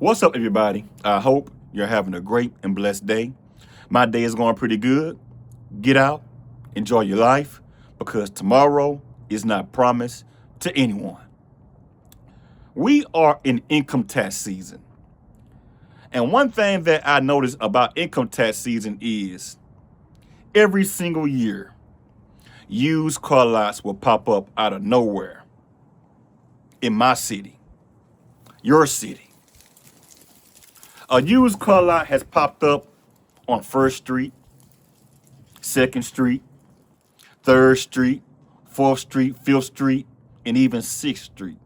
What's up, everybody? I hope you're having a great and blessed day. My day is going pretty good. Get out, enjoy your life, because tomorrow is not promised to anyone. We are in income tax season. And one thing that I notice about income tax season is every single year, used car lots will pop up out of nowhere in my city, your city. A used car lot has popped up on First Street, Second Street, Third Street, Fourth Street, Fifth Street, and even Sixth Street.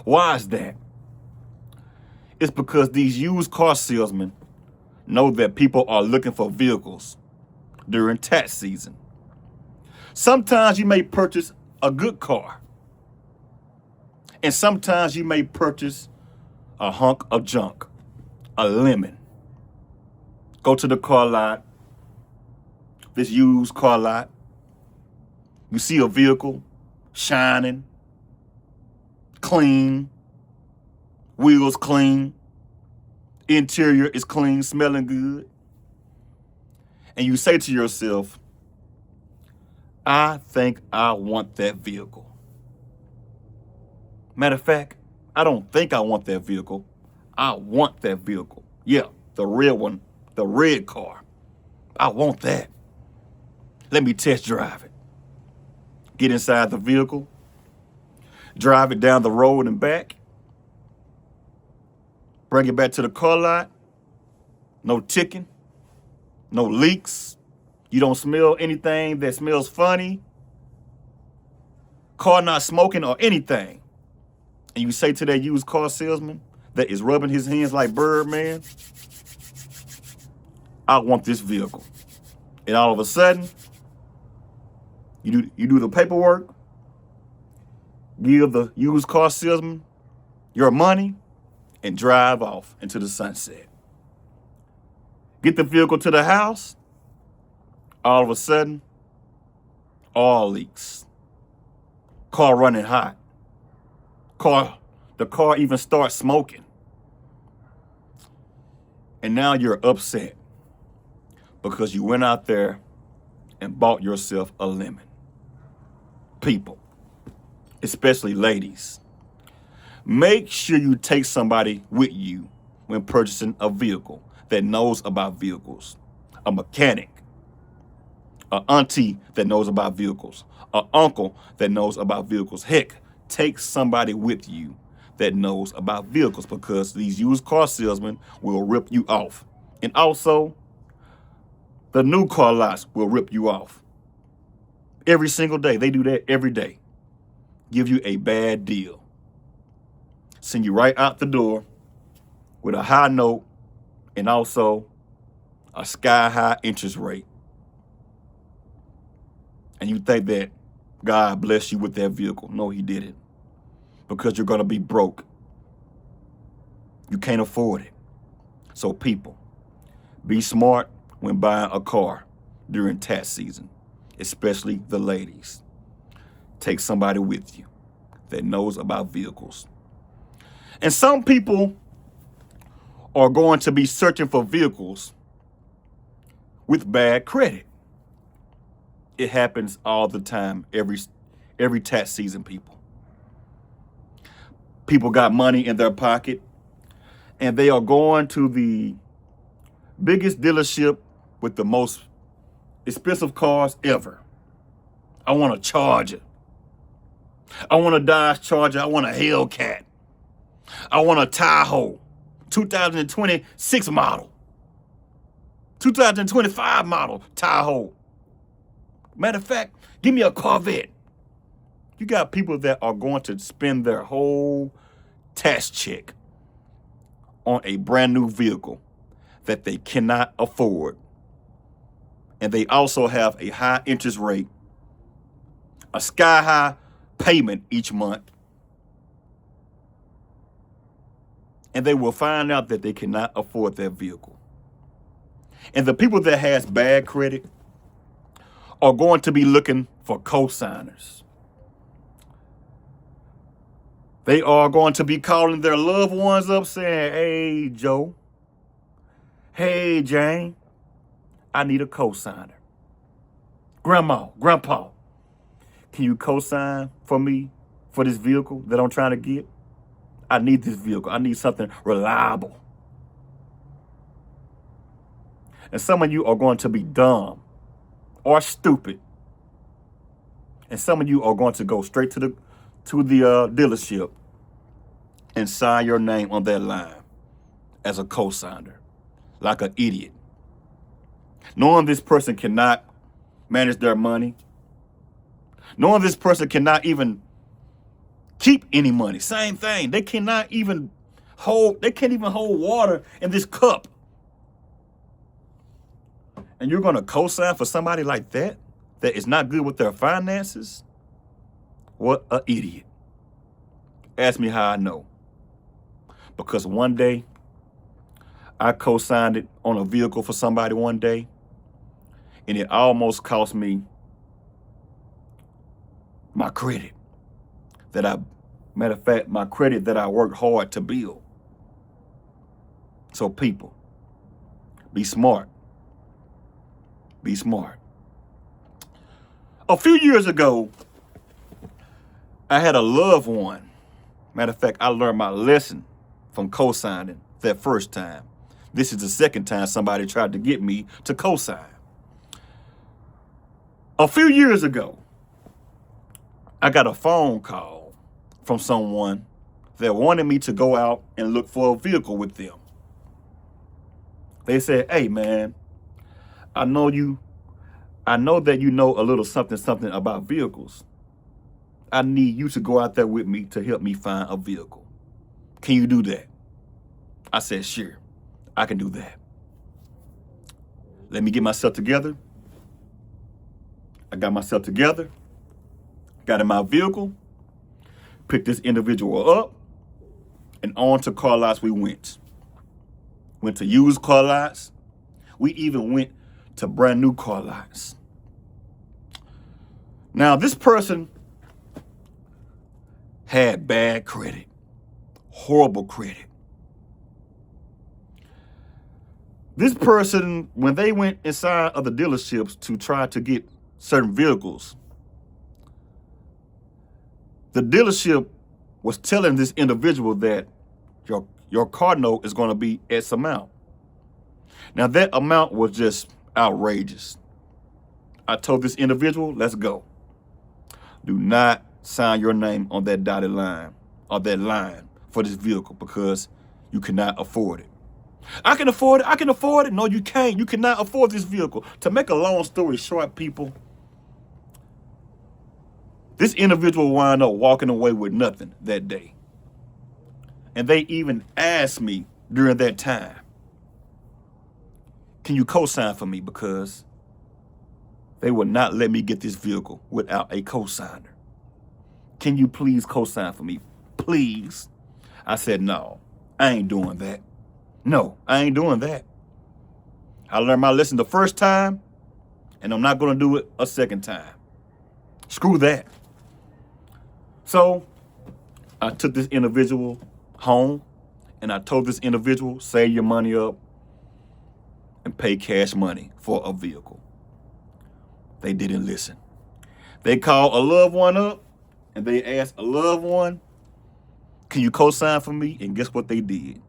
Why is that? It's because these used car salesmen know that people are looking for vehicles during tax season. Sometimes you may purchase a good car, and sometimes you may purchase a hunk of junk, a lemon. Go to the car lot, this used car lot. You see a vehicle shining, clean, wheels clean, interior is clean, smelling good. And you say to yourself, I think I want that vehicle. Matter of fact, I don't think I want that vehicle. I want that vehicle. Yeah, the red one, the red car. I want that. Let me test drive it. Get inside the vehicle, drive it down the road and back, bring it back to the car lot. No ticking, no leaks. You don't smell anything that smells funny. Car not smoking or anything. And you say to that used car salesman that is rubbing his hands like Birdman, I want this vehicle. And all of a sudden, you do the paperwork, give the used car salesman your money, and drive off into the sunset. Get the vehicle to the house, all of a sudden, oil leaks. Car running hot. The car even starts smoking. And now you're upset because you went out there and bought yourself a lemon. People, especially ladies, make sure you take somebody with you when purchasing a vehicle that knows about vehicles. A mechanic, an auntie that knows about vehicles, an uncle that knows about vehicles. Heck, take somebody with you that knows about vehicles, because these used car salesmen will rip you off. And also, the new car lots will rip you off. Every single day. They do that every day. Give you a bad deal. Send you right out the door with a high note and also a sky-high interest rate. And you think that God bless you with that vehicle. No, he didn't. Because you're going to be broke. You can't afford it. So people, be smart when buying a car during tax season, especially the ladies. Take somebody with you that knows about vehicles. And some people are going to be searching for vehicles with bad credit. It happens all the time, every tax season, people. People got money in their pocket, and they are going to the biggest dealership with the most expensive cars ever. I want a Charger. I want a Dodge Charger. I want a Hellcat. I want a Tahoe, 2026 model, 2025 model Tahoe. Matter of fact, give me a Corvette. You got people that are going to spend their whole tax check on a brand new vehicle that they cannot afford. And they also have a high interest rate, a sky-high payment each month. And they will find out that they cannot afford that vehicle. And the people that has bad credit are going to be looking for co-signers. They are going to be calling their loved ones up saying, hey, Joe, hey, Jane, I need a cosigner. Grandma, Grandpa, can you cosign for me for this vehicle that I'm trying to get? I need this vehicle. I need something reliable. And some of you are going to be dumb or stupid. And some of you are going to go straight to the dealership and sign your name on that line as a cosigner, like an idiot. Knowing this person cannot manage their money, knowing this person cannot even keep any money. Same thing. They can't even hold water in this cup. And you're going to co-sign for somebody like that is not good with their finances? What an idiot. Ask me how I know. Because one day, I co-signed it on a vehicle for somebody one day, and it almost cost me my credit. Matter of fact, my credit that I worked hard to build. So people, be smart. Be smart. A few years ago, I had a loved one. Matter of fact, I learned my lesson from co-signing that first time. This is the second time somebody tried to get me to co-sign. A few years ago, I got a phone call from someone that wanted me to go out and look for a vehicle with them. They said, hey man, I know that you know a little something about vehicles. I need you to go out there with me to help me find a vehicle. Can you do that? I said, sure, I can do that. Let me get myself together. I got myself together, got in my vehicle, picked this individual up, and on to car lots we went. Went to used car lots. We even went to brand new car lots. Now, this person had bad credit, horrible credit. This person, when they went inside of the dealerships to try to get certain vehicles, the dealership was telling this individual that your car note is going to be X amount. Now, that amount was just outrageous. I told this individual, let's go. Do not sign your name on that dotted line or that line for this vehicle because you cannot afford it. I can afford it. I can afford it. No, you can't. You cannot afford this vehicle. To make a long story short, people, this individual wound up walking away with nothing that day. And they even asked me during that time, can you co-sign for me? Because they would not let me get this vehicle without a co-signer. Can you please co-sign for me? Please. I said, no, I ain't doing that. No, I ain't doing that. I learned my lesson the first time, and I'm not going to do it a second time. Screw that. So I took this individual home, and I told this individual, save your money up and pay cash money for a vehicle. They didn't listen. They called a loved one up, and they asked a loved one, can you co-sign for me? And guess what they did?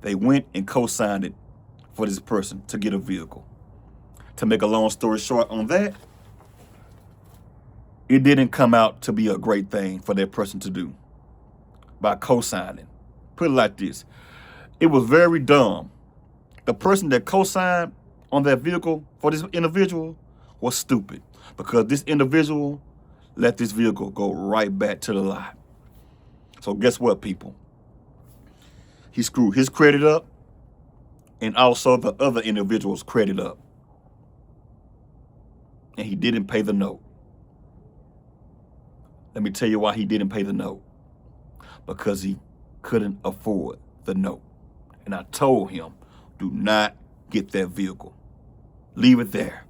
They went and co-signed it for this person to get a vehicle. To make a long story short on that, it didn't come out to be a great thing for that person to do by co-signing. Put it like this. It was very dumb. The person that co-signed on that vehicle for this individual was stupid because this individual let this vehicle go right back to the lot. So guess what, people? He screwed his credit up and also the other individual's credit up. And he didn't pay the note. Let me tell you why he didn't pay the note. Because he couldn't afford the note. And I told him, do not get that vehicle. Leave it there.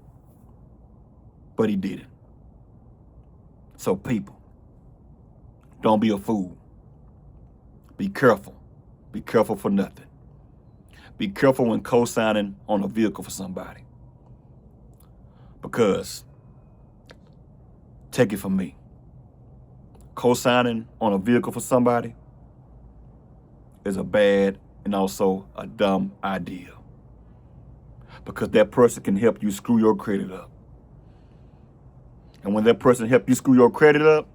But he didn't. So people, don't be a fool. Be careful. Be careful for nothing. Be careful when co-signing on a vehicle for somebody. Because, take it from me, co-signing on a vehicle for somebody is a bad and also a dumb idea. Because that person can help you screw your credit up. And when that person helps you screw your credit up,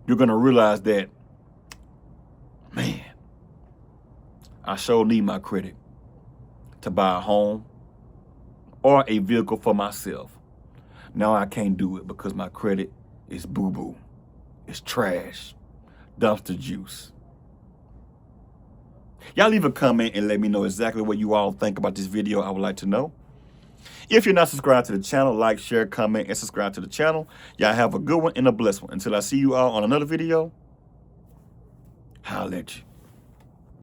you're going to realize that, man, I sure need my credit to buy a home or a vehicle for myself. Now I can't do it because my credit is boo-boo. It's trash. Dumpster juice. Y'all leave a comment and let me know exactly what you all think about this video. I would like to know. If you're not subscribed to the channel, like, share, comment, and subscribe to the channel. Y'all have a good one and a blessed one. Until I see you all on another video, holla at you.